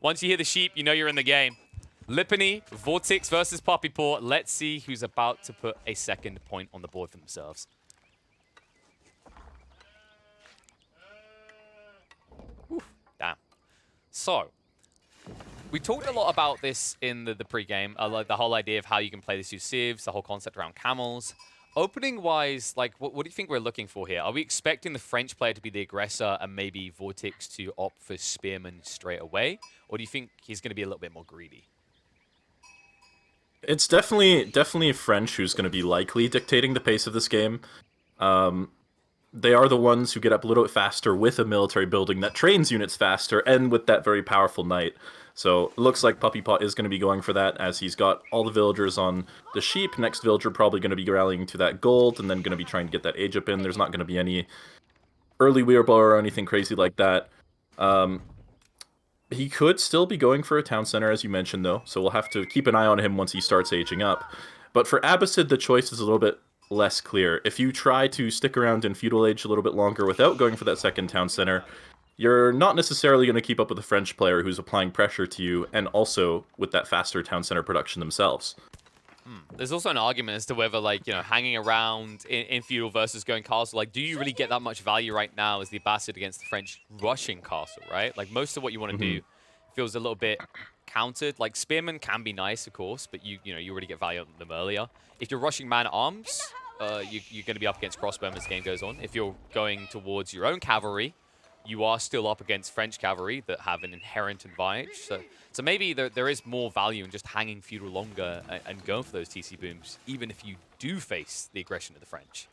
Once you hear the sheep, you know you're in the game. Lipany, VortiX versus PuppyPaw. Let's see who's about to put a second point on the board for themselves. Oof, damn. So, we talked a lot about this in the pregame, like the whole idea of how you can play this use civs, the whole concept around camels. Opening-wise, like, what do you think we're looking for here? Are we expecting the French player to be the aggressor and maybe VortiX to opt for Spearman straight away? Or do you think he's going to be a little bit more greedy? It's definitely French who's going to be likely dictating the pace of this game. They are the ones who get up a little bit faster with a military building that trains units faster and with that very powerful knight. So it looks like PuppyPaw is going to be going for that as he's got all the villagers on the sheep. Next villager probably going to be rallying to that gold and then going to be trying to get that age up in. There's not going to be any early wheelbarrow or anything crazy like that. He could still be going for a town center, as you mentioned, though, so we'll have to keep an eye on him once he starts aging up. But for Abbasid, the choice is a little bit less clear. If you try to stick around in feudal age a little bit longer without going for that second town center, you're not necessarily going to keep up with the French player who's applying pressure to you, and also with that faster town center production themselves. There's also an argument as to whether, like, you know, hanging around in feudal versus going castle, like, do you really get that much value right now as the Abbasid against the French rushing castle, right? Like, most of what you want to do feels a little bit countered. Like, spearmen can be nice, of course, but you already get value on them earlier. If you're rushing man-at-arms, you're going to be up against crossbowmen as the game goes on. If you're going towards your own cavalry, you are still up against French cavalry that have an inherent advantage. So maybe there is more value in just hanging feudal longer and going for those TC booms, even if you do face the aggression of the French.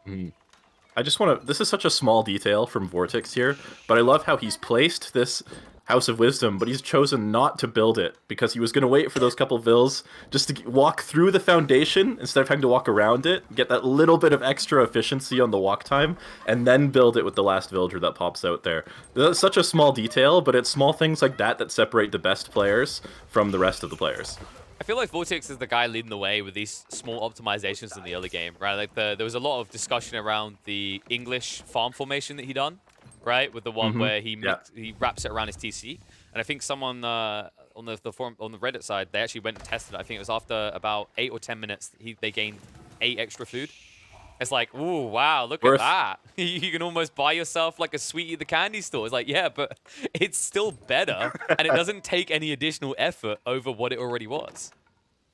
I just want to... This is such a small detail from VortiX here, but I love how he's placed this House of Wisdom, but he's chosen not to build it because he was going to wait for those couple vills just to walk through the foundation instead of having to walk around it, get that little bit of extra efficiency on the walk time, and then build it with the last villager that pops out there. That's such a small detail, but it's small things like that separate the best players from the rest of the players. I feel like VortiX is the guy leading the way with these small optimizations in the early game, right? Like there was a lot of discussion around the English farm formation that he done, right? With the one where he wraps it around his TC. And I think someone on the forum, on the Reddit side, they actually went and tested it. I think it was after about 8 or 10 minutes, they gained 8 extra food. It's like, ooh, wow, look at that. You can almost buy yourself like a sweetie at the candy store. It's like, yeah, but it's still better, and it doesn't take any additional effort over what it already was.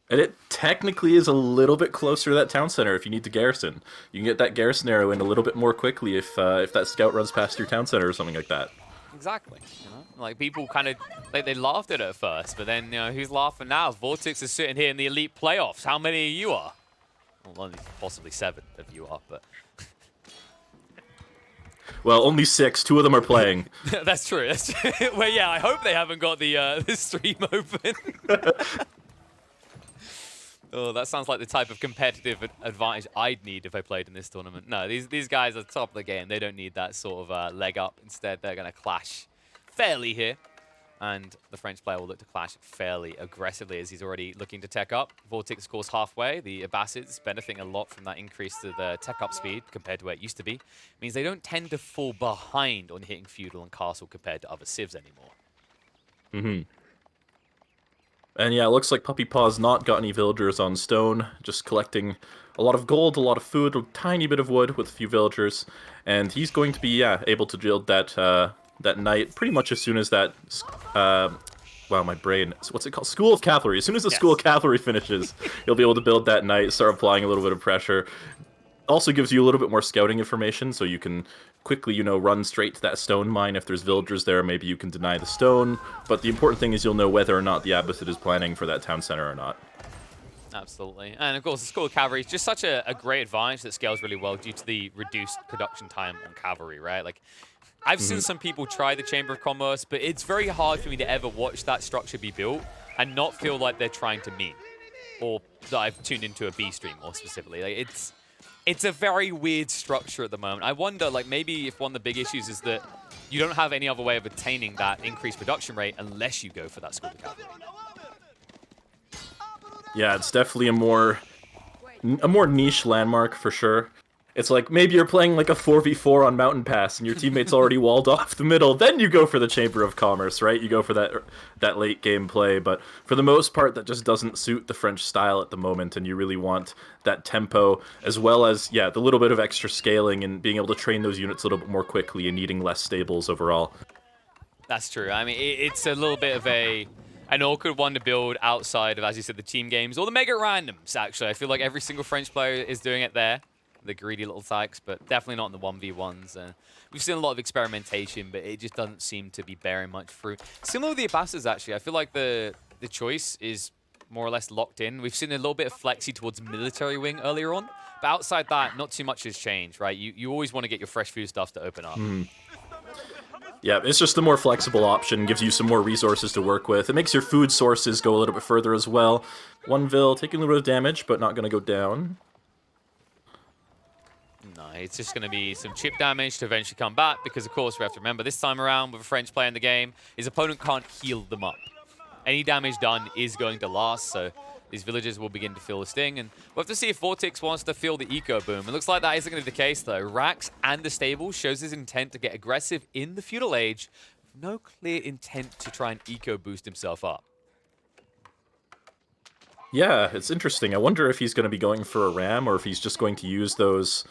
And it technically is a little bit closer to that town center if you need to garrison. You can get that garrison arrow in a little bit more quickly if that scout runs past your town center or something like that. Exactly. You know? Like, people kind of, like, they laughed at it at first, but then, you know, who's laughing now? VortiX is sitting here in the elite playoffs. How many of you are? Well, only possibly 7 of you are, but... Well, only 6. 2 of them are playing. That's true. That's true. Well, yeah, I hope they haven't got the stream open. Oh, that sounds like the type of competitive advantage I'd need if I played in this tournament. No, these guys are top of the game. They don't need that sort of leg up. Instead, they're going to clash fairly here. And the French player will look to clash fairly aggressively as he's already looking to tech up. VortiX scores halfway. The Abbasids benefiting a lot from that increase to the tech up speed compared to where it used to be. It means they don't tend to fall behind on hitting feudal and castle compared to other civs anymore. And yeah, it looks like PuppyPaw's not got any villagers on stone, just collecting a lot of gold, a lot of food, a tiny bit of wood with a few villagers. And he's going to be, able to build that knight pretty much as soon as that, wow, my brain, what's it called? School of Cavalry. As soon as the School of Cavalry finishes, you'll be able to build that knight, start applying a little bit of pressure. Also gives you a little bit more scouting information, so you can quickly, run straight to that stone mine. If there's villagers there, maybe you can deny the stone. But the important thing is you'll know whether or not the Abbasid is planning for that town center or not. Absolutely. And of course, the School of Cavalry is just such a great advantage that scales really well due to the reduced production time on cavalry, right? Like, I've seen some people try the Chamber of Commerce, but it's very hard for me to ever watch that structure be built and not feel like they're trying to meme. Or that I've tuned into a B stream more specifically. Like, it's a very weird structure at the moment. I wonder, like, maybe if one of the big issues is that you don't have any other way of attaining that increased production rate unless you go for that School of Cavalry. Yeah, it's definitely a more niche landmark for sure. It's like maybe you're playing like a 4v4 on Mountain Pass and your teammate's already walled off the middle. Then you go for the Chamber of Commerce, right? You go for that late game play. But for the most part, that just doesn't suit the French style at the moment. And you really want that tempo as well as, yeah, the little bit of extra scaling and being able to train those units a little bit more quickly and needing less stables overall. That's true. I mean, it's a little bit of an awkward one to build outside of, as you said, the team games or the mega randoms, actually. I feel like every single French player is doing it there. The greedy little tykes, but definitely not in the 1v1s. We've seen a lot of experimentation, but it just doesn't seem to be bearing much fruit. Similar with the Abbasas, actually. I feel like the choice is more or less locked in. We've seen a little bit of flexy towards military wing earlier on, but outside that, not too much has changed, right? You always want to get your fresh food stuff to open up. Yeah, it's just the more flexible option, gives you some more resources to work with. It makes your food sources go a little bit further as well. One Vil taking a little bit of damage, but not going to go down. No, it's just going to be some chip damage to eventually come back because, of course, we have to remember this time around with a French player in the game, his opponent can't heal them up. Any damage done is going to last, so these villagers will begin to feel the sting. And we'll have to see if VortiX wants to feel the eco boom. It looks like that isn't going to be the case, though. Rax and the stable shows his intent to get aggressive in the feudal age, with no clear intent to try and eco boost himself up. Yeah, it's interesting. I wonder if he's going to be going for a ram or if he's just going to use those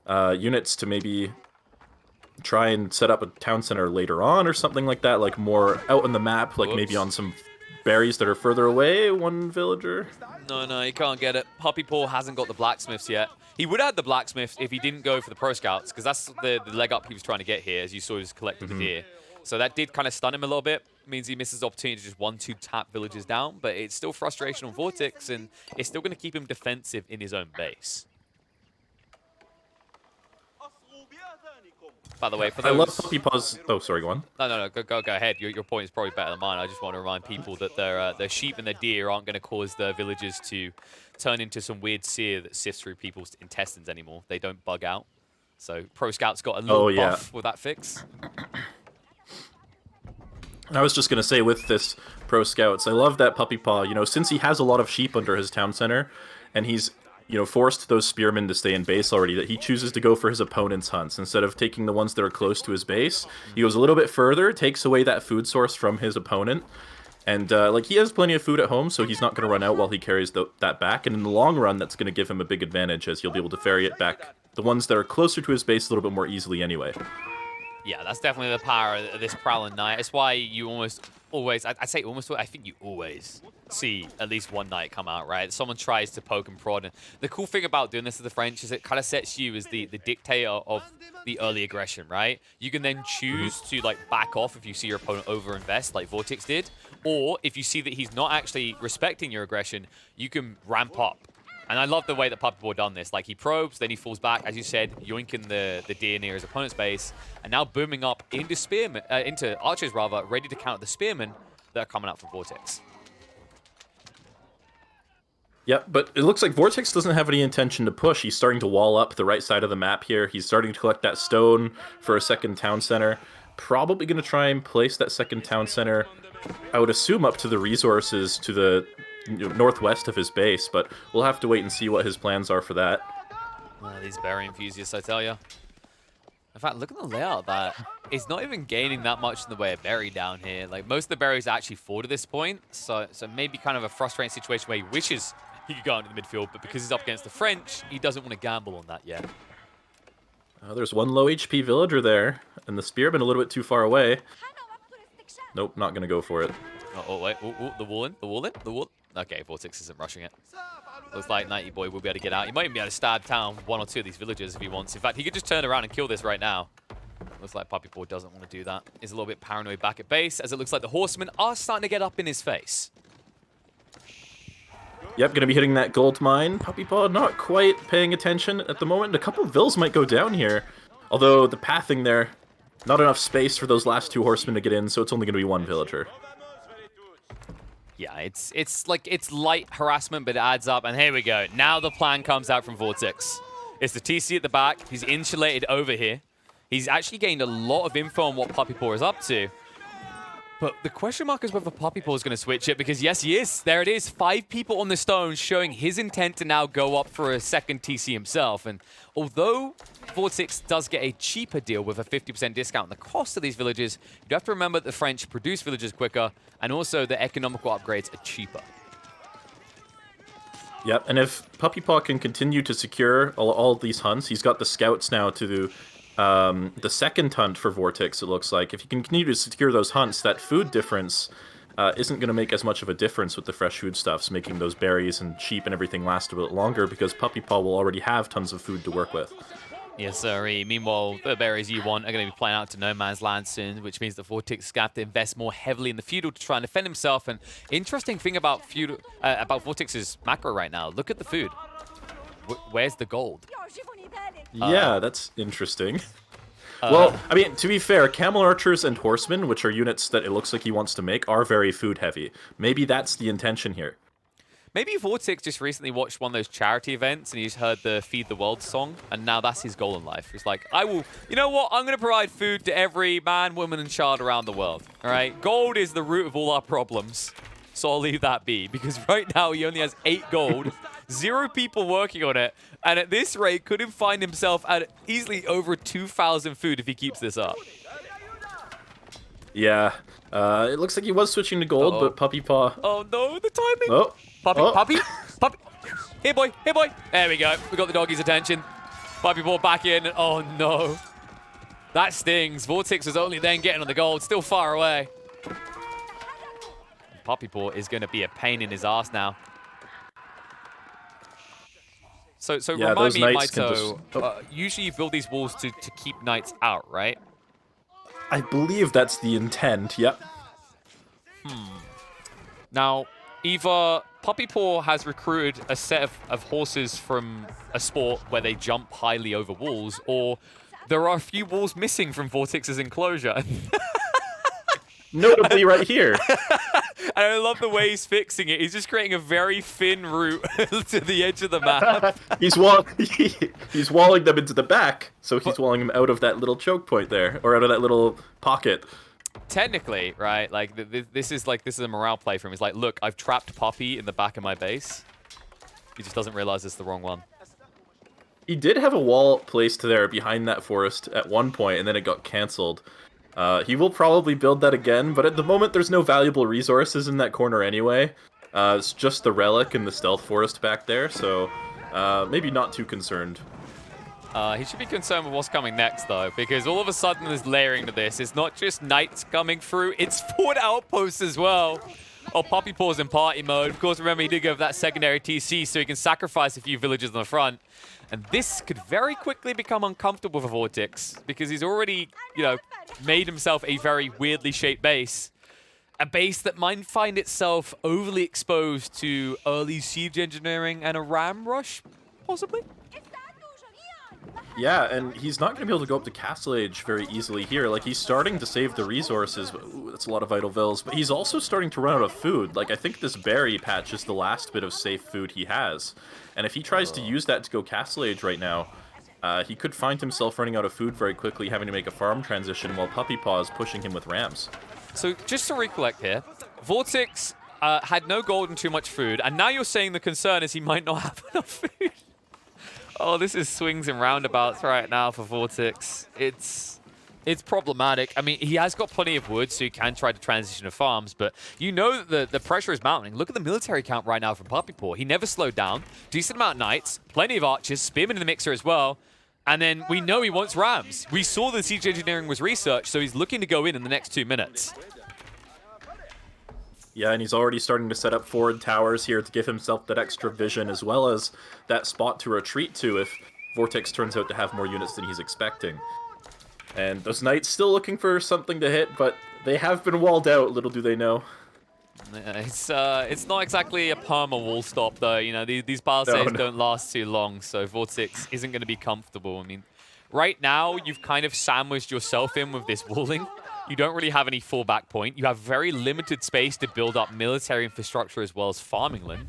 units to maybe try and set up a town center later on or something like that, like more out on the map, like maybe on some berries that are further away, one villager. No, he can't get it. PuppyPaw hasn't got the blacksmiths yet. He would have the blacksmiths if he didn't go for the pro scouts, because that's the leg up he was trying to get here, as you saw he was collecting the deer. So that did kind of stun him a little bit. Means he misses the opportunity to just 1-2 tap villagers down, but it's still frustration on VortiX, and it's still going to keep him defensive in his own base. By the way, for those... I love PuppyPaw's... Oh, sorry, go on. No, go ahead. Your point is probably better than mine. I just want to remind people that their sheep and their deer aren't going to cause the villagers to turn into some weird sear that sifts through people's intestines anymore. They don't bug out. So Pro Scout's got a little buff with that fix. I was just going to say with this Pro Scouts, I love that PuppyPaw, you know, since he has a lot of sheep under his town center, and he's, you know, forced those spearmen to stay in base already, that he chooses to go for his opponent's hunts. Instead of taking the ones that are close to his base, he goes a little bit further, takes away that food source from his opponent, and, like, he has plenty of food at home, so he's not going to run out while he carries that back, and in the long run, that's going to give him a big advantage, as he'll be able to ferry it back, the ones that are closer to his base, a little bit more easily anyway. Yeah, that's definitely the power of this Prowling Knight. It's why you almost always, I say almost, I think you always see at least one Knight come out, right? Someone tries to poke and prod. And the cool thing about doing this to the French is it kind of sets you as the dictator of the early aggression, right? You can then choose to like back off if you see your opponent overinvest like VortiX did. Or if you see that he's not actually respecting your aggression, you can ramp up. And I love the way that PuppyPaw done this. Like, he probes, then he falls back, as you said, yoinking the deer near his opponent's base, and now booming up into spearmen, into archers, rather, ready to counter the spearmen that are coming out from VortiX. Yeah, but it looks like VortiX doesn't have any intention to push. He's starting to wall up the right side of the map here. He's starting to collect that stone for a second town center. Probably going to try and place that second town center, I would assume, up to the resources to the northwest of his base, but we'll have to wait and see what his plans are for that. These berry enthusiasts, I tell you. In fact, look at the layout of that. It's not even gaining that much in the way of berry down here. Like, most of the berries actually fall to this point, so maybe kind of a frustrating situation where he wishes he could go into the midfield, but because he's up against the French, he doesn't want to gamble on that yet. There's one low HP villager there, and the spearman a little bit too far away. Nope, not going to go for it. Oh, wait. The wall. Okay, VortiX isn't rushing it. Looks like Nighty Boy will be able to get out. He might even be able to stab down one or two of these villagers if he wants. In fact, he could just turn around and kill this right now. Looks like PuppyPaw doesn't want to do that. He's a little bit paranoid back at base, as it looks like the horsemen are starting to get up in his face. Yep, going to be hitting that gold mine. PuppyPaw not quite paying attention at the moment. A couple of Vils might go down here. Although the pathing there, not enough space for those last two horsemen to get in, so it's only going to be one villager. Yeah, it's light harassment, but it adds up. And here we go. Now the plan comes out from VortiX. It's the TC at the back. He's insulated over here. He's actually gained a lot of info on what PuppyPaw is up to. But the question mark is whether PuppyPaw is going to switch it, because yes, he is. There it is. 5 people on the stone showing his intent to now go up for a second TC himself. And although VortiX does get a cheaper deal with a 50% discount on the cost of these villages, you have to remember that the French produce villages quicker, and also the economical upgrades are cheaper. Yep, and if PuppyPaw can continue to secure all of these hunts, he's got the scouts now to do the second hunt for VortiX, it looks like. If you can continue to secure those hunts, that food difference isn't going to make as much of a difference with the fresh foodstuffs, making those berries and sheep and everything last a bit longer, because PuppyPaw will already have tons of food to work with. Yes, sir. Meanwhile, the berries you want are going to be playing out to no man's land soon, which means that VortiX is going to have to invest more heavily in the feudal to try and defend himself. And interesting thing about VortiX's macro right now, look at the food. Where's the gold? Yeah, that's interesting. Well, I mean, to be fair, Camel Archers and Horsemen, which are units that it looks like he wants to make, are very food heavy. Maybe that's the intention here. Maybe VortiX just recently watched one of those charity events and he's heard the Feed the World song, and now that's his goal in life. He's like, you know what? I'm going to provide food to every man, woman, and child around the world. All right? Gold is the root of all our problems. So I'll leave that be, because right now he only has 8 gold, 0 people working on it, and at this rate could find himself at easily over 2,000 food if he keeps this up. Yeah, it looks like he was switching to gold, but PuppyPaw... Oh no, the timing! Oh. Puppy! Here boy! There we go, we got the doggy's attention. PuppyPaw back in, oh no. That stings. VortiX was only then getting on the gold, still far away. PuppyPaw is going to be a pain in his ass now. So yeah, remind me, Mitoe, usually you build these walls to keep knights out, right? I believe that's the intent, yep. Now, either PuppyPaw has recruited a set of horses from a sport where they jump highly over walls, or there are a few walls missing from VortiX's enclosure. Notably right here. And I love the way he's fixing it. He's just creating a very thin route to the edge of the map. He's walling them into the back, so he's walling them out of that little choke point there, or out of that little pocket. Technically, right, like this is a morale play for him. He's like, look, I've trapped Puppy in the back of my base. He just doesn't realize it's the wrong one. He did have a wall placed there behind that forest at one point, and then it got cancelled. He will probably build that again, but at the moment there's no valuable resources in that corner anyway. It's just the relic and the stealth forest back there, so maybe not too concerned. He should be concerned with what's coming next, though, because all of a sudden there's layering to this. It's not just knights coming through, it's fort outposts as well. Oh, PuppyPaw's in party mode. Of course, remember, he did go for that secondary TC, so he can sacrifice a few villages on the front. And this could very quickly become uncomfortable for VortiX, because he's already, made himself a very weirdly shaped base. A base that might find itself overly exposed to early siege engineering and a ram rush, possibly? Yeah, and he's not going to be able to go up to Castle Age very easily here. Like, he's starting to save the resources. Ooh, that's a lot of vital vills. But he's also starting to run out of food. Like, I think this berry patch is the last bit of safe food he has. And if he tries to use that to go Castle Age right now, he could find himself running out of food very quickly, having to make a farm transition while PuppyPaw is pushing him with rams. So, just to recollect here, VortiX had no gold and too much food, and now you're saying the concern is he might not have enough food. Oh, this is swings and roundabouts right now for VortiX. It's problematic. I mean, he has got plenty of wood, so he can try to transition to farms, but you know that the pressure is mounting. Look at the military count right now from PuppyPaw. He never slowed down. Decent amount of knights, plenty of archers, spearmen in the mixer as well. And then we know he wants rams. We saw the siege engineering was researched, so he's looking to go in the next 2 minutes. Yeah, and he's already starting to set up forward towers here to give himself that extra vision, as well as that spot to retreat to if VortiX turns out to have more units than he's expecting. And those knights still looking for something to hit, but they have been walled out, little do they know. It's not exactly a perma wall stop, though. These palisades don't last too long, so VortiX isn't going to be comfortable. I mean, right now, you've kind of sandwiched yourself in with this walling. You don't really have any fallback point. You have very limited space to build up military infrastructure as well as farming land.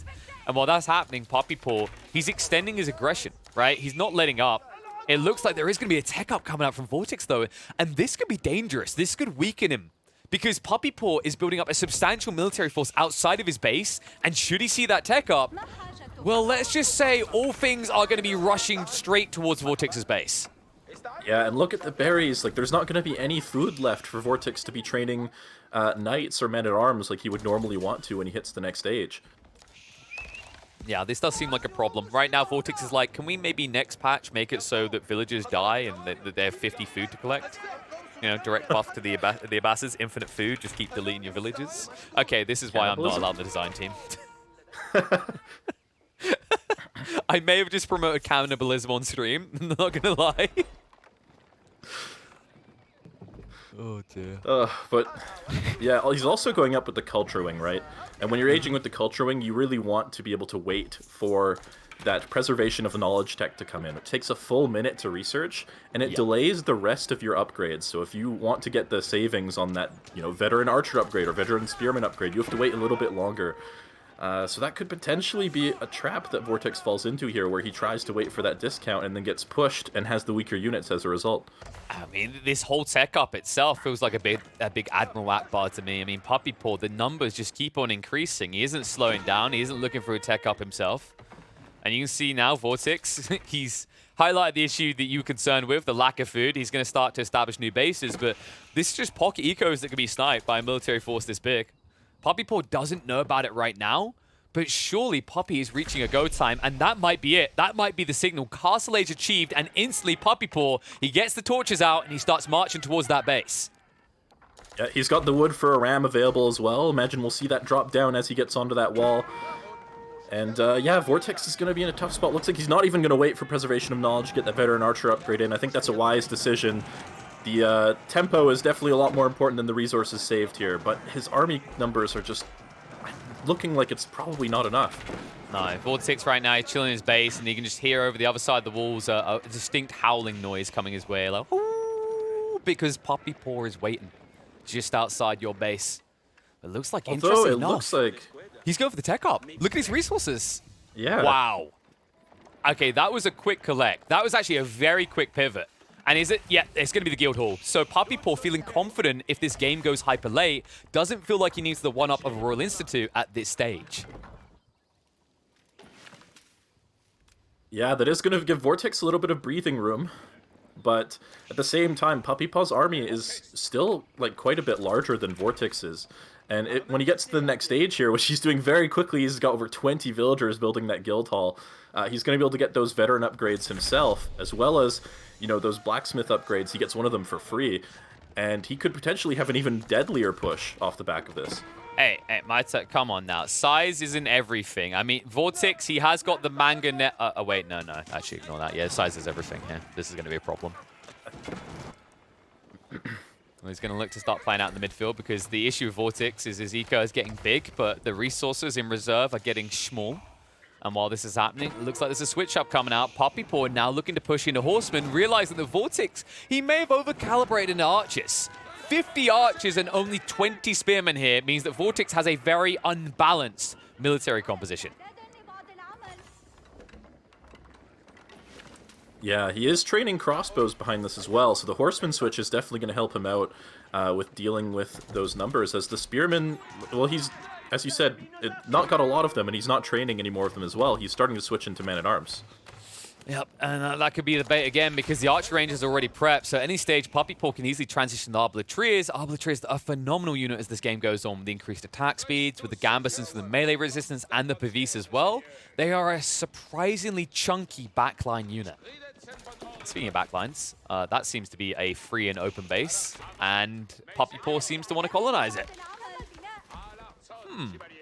And while that's happening, PuppyPaw, he's extending his aggression, right? He's not letting up. It looks like there is going to be a tech up coming out from VortiX, though, and this could be dangerous. This could weaken him, because PuppyPaw is building up a substantial military force outside of his base, and should he see that tech up, well, let's just say all things are going to be rushing straight towards VortiX's base. Yeah, and look at the berries. Like, there's not going to be any food left for VortiX to be training knights or men-at-arms like he would normally want to when he hits the next stage. Yeah, this does seem like a problem. Right now, VortiX is like, can we maybe next patch make it so that villagers die and that they have 50 food to collect? You know, direct buff to the Abbasses, infinite food, just keep deleting your villagers. Okay, this is why I'm not allowed in the design team. I may have just promoted cannibalism on stream, I'm not gonna lie. Oh dear. But yeah, he's also going up with the culture wing, right? And when you're aging with the culture wing, you really want to be able to wait for that preservation of knowledge tech to come in. It takes a full minute to research, and it delays the rest of your upgrades. So if you want to get the savings on that, you know, veteran archer upgrade or veteran spearman upgrade, you have to wait a little bit longer. So that could potentially be a trap that VortiX falls into here, where he tries to wait for that discount and then gets pushed and has the weaker units as a result. I mean, this whole tech up itself feels like a big Admiral Akbar to me. I mean, PuppyPaw, the numbers just keep on increasing. He isn't slowing down. He isn't looking for a tech up himself. And you can see now, VortiX, he's highlighted the issue that you were concerned with, the lack of food. He's going to start to establish new bases, but this is just pocket ecos that can be sniped by a military force this big. PuppyPaw doesn't know about it right now, but surely Puppy is reaching a go time, and that might be it. That might be the signal. Castle Age achieved, and instantly PuppyPaw, he gets the torches out, and he starts marching towards that base. Yeah, he's got the wood for a ram available as well. Imagine we'll see that drop down as he gets onto that wall. And yeah, VortiX is going to be in a tough spot. Looks like he's not even going to wait for Preservation of Knowledge to get that veteran archer upgrade in. I think that's a wise decision. The tempo is definitely a lot more important than the resources saved here, but his army numbers are just looking like it's probably not enough. No, VortiX right now, he's chilling in his base, and you can just hear over the other side of the walls a distinct howling noise coming his way, like, ooh, because PuppyPaw is waiting just outside your base. It looks like, interesting enough, looks like he's going for the tech up. Look at his resources. Yeah. Wow. Okay, that was a quick collect. That was actually a very quick pivot. And is it? Yeah, it's going to be the Guild Hall. So PuppyPaw, feeling confident if this game goes hyper late, doesn't feel like he needs the one-up of Royal Institute at this stage. Yeah, that is going to give VortiX a little bit of breathing room. But at the same time, PuppyPaw's army is still like quite a bit larger than VortiX's. And when he gets to the next stage here, which he's doing very quickly, he's got over 20 villagers building that guild hall. He's going to be able to get those veteran upgrades himself, as well as, you know, those blacksmith upgrades. He gets one of them for free, and he could potentially have an even deadlier push off the back of this. Hey, Mitoe, come on now. Size isn't everything. I mean, VortiX, he has got the manga net. Oh, wait, no. Actually, ignore that. Yeah, size is everything here. This is going to be a problem. Well, he's going to look to start playing out in the midfield, because the issue with VortiX is his eco is getting big, but the resources in reserve are getting small. And while this is happening, it looks like there's a switch-up coming out. PuppyPaw now looking to push into Horsemen, realizing that VortiX, he may have over-calibrated into archers. 50 archers and only 20 spearmen here means that VortiX has a very unbalanced military composition. Yeah, he is training crossbows behind this as well, so the Horseman switch is definitely going to help him out with dealing with those numbers, as the Spearman, well, he's, as you said, not got a lot of them, and he's not training any more of them as well. He's starting to switch into man-at-arms. Yep, and that could be the bait again, because the archer range is already prepped, so at any stage, PuppyPaw can easily transition to Arbitrators. Arbitrators are a phenomenal unit as this game goes on, with the increased attack speeds, with the Gambusons for the melee resistance, and the Pavis as well. They are a surprisingly chunky backline unit. Speaking of backlines, that seems to be a free and open base, and PuppyPaw seems to want to colonize it.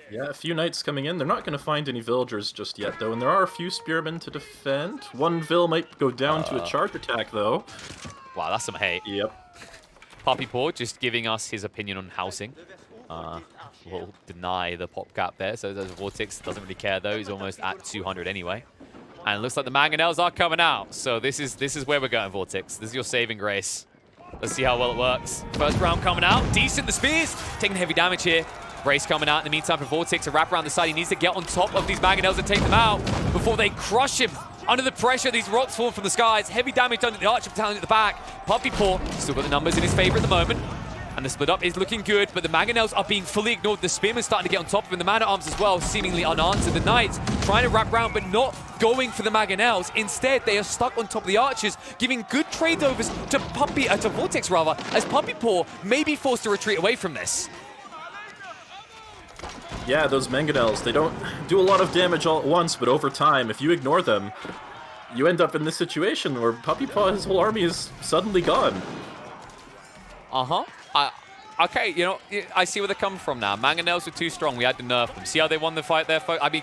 Yeah, a few knights coming in. They're not going to find any villagers just yet, though, and there are a few spearmen to defend. One vill might go down to a charge attack, though. Wow, that's some hate. Yep. PuppyPaw just giving us his opinion on housing. We'll deny the pop cap there, so VortiX doesn't really care, though. He's almost at 200 anyway. And it looks like the mangonels are coming out. So this is where we're going, VortiX. This is your saving grace. Let's see how well it works. First round coming out. Decent, the spears. Taking heavy damage here. Brace coming out in the meantime for VortiX to wrap around the side. He needs to get on top of these mangonels and take them out before they crush him. Under the pressure, these rocks fall from the skies. Heavy damage done to the Archer Battalion at the back. PuppyPaw still got the numbers in his favor at the moment. And the split up is looking good, but the Mangonels are being fully ignored. The Spearman's starting to get on top of him. The Man-at-Arms as well, seemingly unanswered. The Knights trying to wrap around, but not going for the Mangonels. Instead, they are stuck on top of the Archers, giving good trade-overs to VortiX rather, as PuppyPaw may be forced to retreat away from this. Yeah, those Mangonels, they don't do a lot of damage all at once, but over time, if you ignore them, you end up in this situation where PuppyPaw, his whole army is suddenly gone. Uh-huh. Okay, you know, I see where they're coming from now. Mangonels were too strong. We had to nerf them. See how they won the fight there, folks? I mean,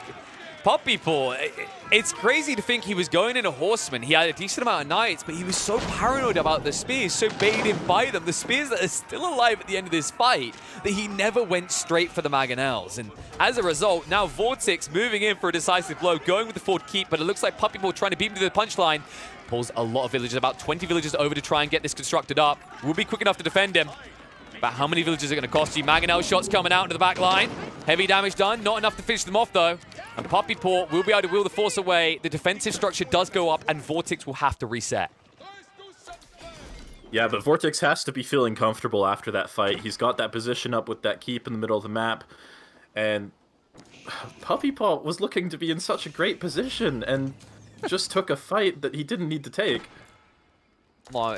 PuppyPaw, it's crazy to think he was going in a Horseman. He had a decent amount of Knights, but he was so paranoid about the spears, so baited in by them, the spears that are still alive at the end of this fight, that he never went straight for the Mangonels. And as a result, now VortiX moving in for a decisive blow, going with the forward keep, but it looks like PuppyPaw trying to beat him to the punchline. Pulls a lot of villagers, about 20 villagers over to try and get this constructed up. Will be quick enough to defend him. But how many villagers are going to cost you? Mangonel shots coming out into the back line. Heavy damage done. Not enough to finish them off, though. And PuppyPaw will be able to wheel the force away. The defensive structure does go up, and VortiX will have to reset. Yeah, but VortiX has to be feeling comfortable after that fight. He's got that position up with that keep in the middle of the map. And PuppyPaw was looking to be in such a great position and just took a fight that he didn't need to take. Well,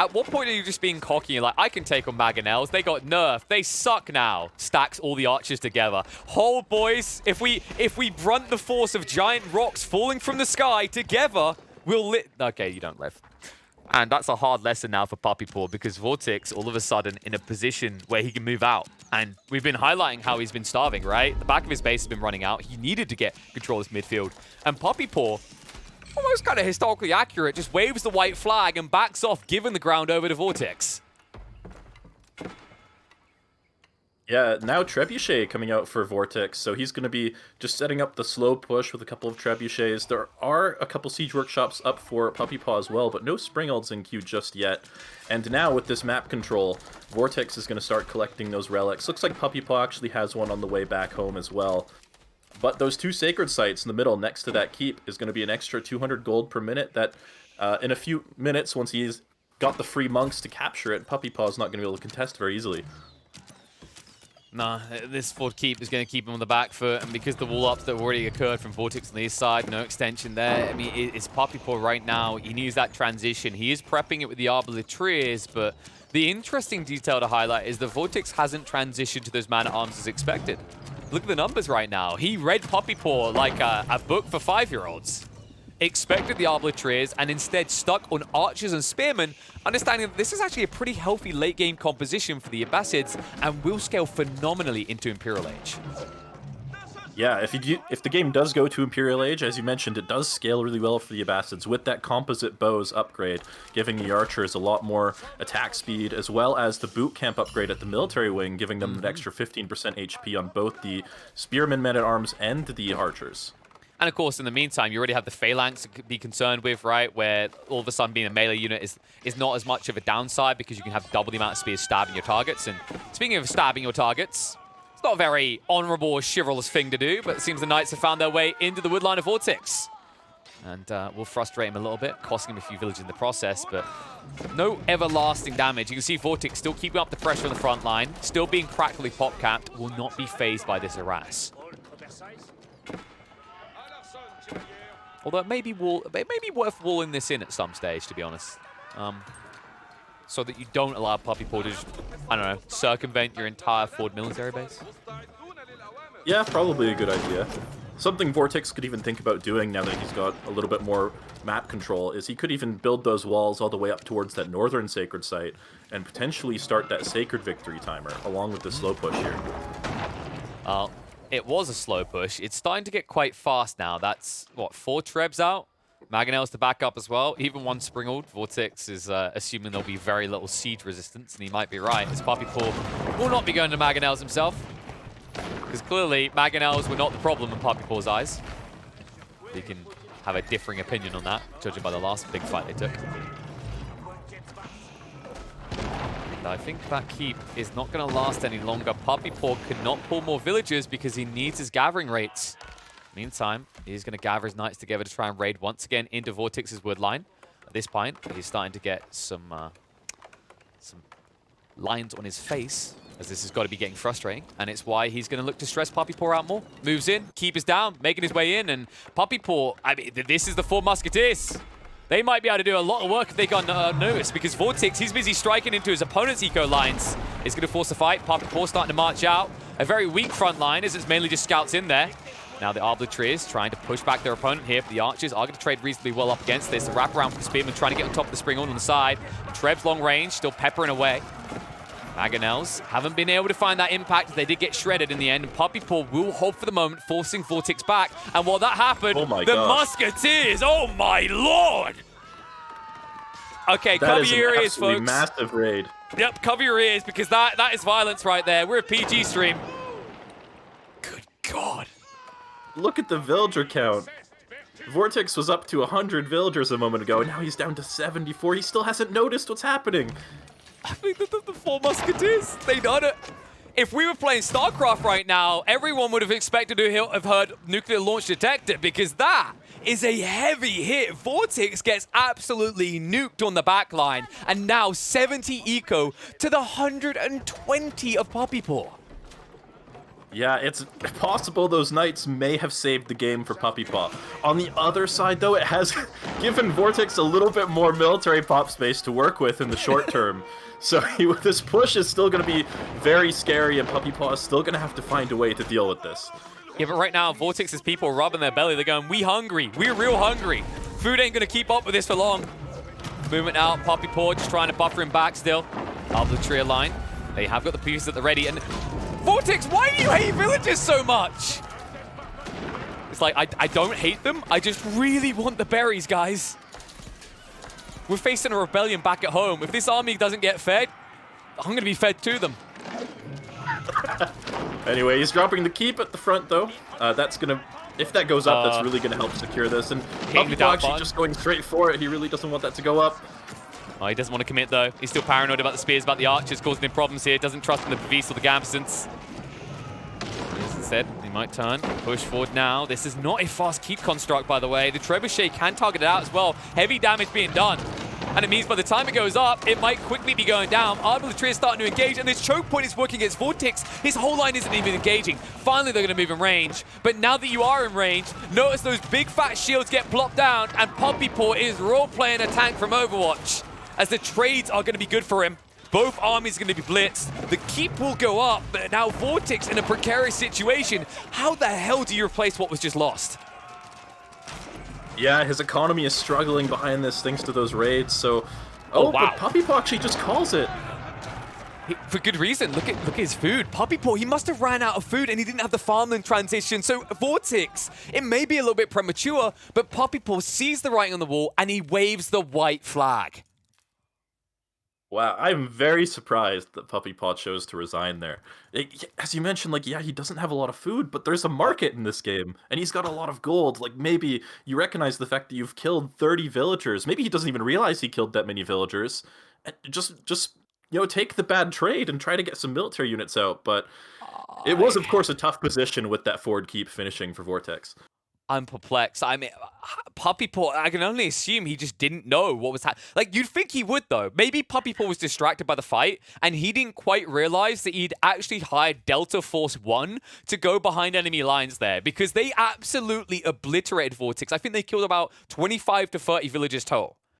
at what point are you just being cocky? You're like, I can take on Mangonels. They got nerfed. They suck now. Stacks all the archers together. Hold, boys. If we brunt the force of giant rocks falling from the sky together, we'll Okay, you don't live. And that's a hard lesson now for PuppyPaw, because VortiX all of a sudden in a position where he can move out. And we've been highlighting how he's been starving, right? The back of his base has been running out. He needed to get control of this midfield. And PuppyPaw, almost kind of historically accurate, just waves the white flag and backs off, giving the ground over to VortiX. Yeah, now Trebuchet coming out for VortiX, so he's going to be just setting up the slow push with a couple of Trebuchets. There are a couple Siege Workshops up for PuppyPaw as well, but no Springalds in queue just yet. And now with this map control, VortiX is going to start collecting those relics. Looks like PuppyPaw actually has one on the way back home as well. But those two sacred sites in the middle next to that keep is going to be an extra 200 gold per minute that in a few minutes, once he's got the free monks to capture it, PuppyPaw is not going to be able to contest very easily. Nah, this forward keep is going to keep him on the back foot, and because the wall-ups that have already occurred from VortiX on the east side, no extension there. I mean, it's PuppyPaw right now. He needs that transition. He is prepping it with the Arbalatriers, but the interesting detail to highlight is that VortiX hasn't transitioned to those Man-at-Arms as expected. Look at the numbers right now. He read PuppyPaw like a book for 5-year-olds. Expected the Arbalatriers and instead stuck on Archers and Spearmen, understanding that this is actually a pretty healthy late-game composition for the Abbasids and will scale phenomenally into Imperial Age. Yeah, if the game does go to Imperial Age, as you mentioned, it does scale really well for the Abbasids with that composite bows upgrade, giving the archers a lot more attack speed, as well as the boot camp upgrade at the military wing, giving them an extra 15% HP on both the Spearmen men-at-arms and the archers. And of course, in the meantime, you already have the Phalanx to be concerned with, right? Where all of a sudden being a melee unit is not as much of a downside because you can have double the amount of spears stabbing your targets. And speaking of stabbing your targets, it's not a very honorable or chivalrous thing to do, but it seems the Knights have found their way into the woodline of VortiX. And will frustrate him a little bit, costing him a few villages in the process, but no everlasting damage. You can see VortiX still keeping up the pressure on the front line, still being practically pop-capped, will not be phased by this harass. Although it may be worth walling this in at some stage, to be honest. So that you don't allow PuppyPaw to just, I don't know, circumvent your entire forward military base. Yeah, probably a good idea. Something VortiX could even think about doing now that he's got a little bit more map control is he could even build those walls all the way up towards that northern sacred site and potentially start that sacred victory timer along with the slow push here. It was a slow push. It's starting to get quite fast now. That's, what, 4 Trebs out? Mangonels to back up as well. Even one Springald. VortiX is assuming there'll be very little siege resistance, and he might be right, as PuppyPaw will not be going to Mangonels himself. Because clearly, Mangonels were not the problem in PuppyPaw's eyes. We can have a differing opinion on that, judging by the last big fight they took. I think that keep is not going to last any longer. PuppyPaw cannot pull more villagers because he needs his gathering rates. Meantime, he's going to gather his knights together to try and raid once again into VortiX's wood line. At this point, he's starting to get some lines on his face, as this has got to be getting frustrating, and it's why he's going to look to stress PuppyPaw out more. Moves in, Keeper's down, making his way in, and PuppyPaw, I mean, this is the 4 Musketeers. They might be able to do a lot of work if they got noticed, because VortiX, he's busy striking into his opponent's eco lines. It's going to force a fight. PuppyPaw starting to march out. A very weak front line, as it's mainly just scouts in there. Now the Arbitraries trying to push back their opponent here, but the Archers are going to trade reasonably well up against this. The wraparound from the Spearman trying to get on top of the Spring on the side. Treb's long range, still peppering away. Mangonels haven't been able to find that impact. They did get shredded in the end, and PuppyPaw will hold for the moment, forcing VortiX back. And while that happened, the Musketeers, oh my lord! Okay, cover your ears, folks. Massive raid. Yep, cover your ears, because that is violence right there. We're a PG stream. Good God. Look at the villager count. VortiX was up to 100 villagers a moment ago, and now he's down to 74. He still hasn't noticed what's happening. I mean, the 4 Musketeers, they done it. If we were playing StarCraft right now, everyone would have expected to have heard nuclear launch detector, because that is a heavy hit. VortiX gets absolutely nuked on the back line, and now 70 eco to the 120 of PuppyPaw. Yeah, it's possible those Knights may have saved the game for PuppyPaw. On the other side, though, it has given VortiX a little bit more military pop space to work with in the short term. So this push is still going to be very scary, and PuppyPaw is still going to have to find a way to deal with this. Yeah, but right now, VortiX's people are rubbing their belly. They're going, we hungry. We're real hungry. Food ain't going to keep up with this for long. Movement out. PuppyPaw just trying to buffer him back still. Arbitrary line. They have got the pieces at the ready, and VortiX, why do you hate villagers so much? It's like, I don't hate them. I just really want the berries, guys. We're facing a rebellion back at home. If this army doesn't get fed, I'm going to be fed to them. Anyway, he's dropping the keep at the front, though. That's going to... If that goes up, that's really going to help secure this. And PuppyPaw actually just going straight for it. He really doesn't want that to go up. Oh, he doesn't want to commit, though. He's still paranoid about the spears, about the archers, causing him problems here. Doesn't trust in the Pavis or the Gambsons. Instead, he might turn, push forward now. This is not a fast keep construct, by the way. The Trebuchet can target it out as well. Heavy damage being done. And it means by the time it goes up, it might quickly be going down. Arbitrary is starting to engage, and this choke point is working against VortiX. His whole line isn't even engaging. Finally, they're going to move in range. But now that you are in range, notice those big fat shields get plopped down, and PuppyPaw is role-playing a tank from Overwatch, as the trades are going to be good for him. Both armies are going to be blitzed. The keep will go up, but now VortiX in a precarious situation. How the hell do you replace what was just lost? Yeah, his economy is struggling behind this thanks to those raids, so... Oh, wow. But PuppyPaw actually just calls it. For good reason. Look at his food. PuppyPaw, he must have ran out of food and he didn't have the farmland transition. So VortiX, it may be a little bit premature, but PuppyPaw sees the writing on the wall and he waves the white flag. Wow, I'm very surprised that PuppyPaw chose to resign there. As you mentioned, like, yeah, he doesn't have a lot of food, but there's a market in this game, and he's got a lot of gold. Like, maybe you recognize the fact that you've killed 30 villagers. Maybe he doesn't even realize he killed that many villagers. And just you know, take the bad trade and try to get some military units out. But it was, of course, a tough position with that forward keep finishing for VortiX. I'm perplexed. I mean, PuppyPaw, I can only assume he just didn't know what was happening. Like, you'd think he would, though. Maybe PuppyPaw was distracted by the fight, and he didn't quite realize that he'd actually hired Delta Force 1 to go behind enemy lines there, because they absolutely obliterated VortiX. I think they killed about 25 to 30 villagers total.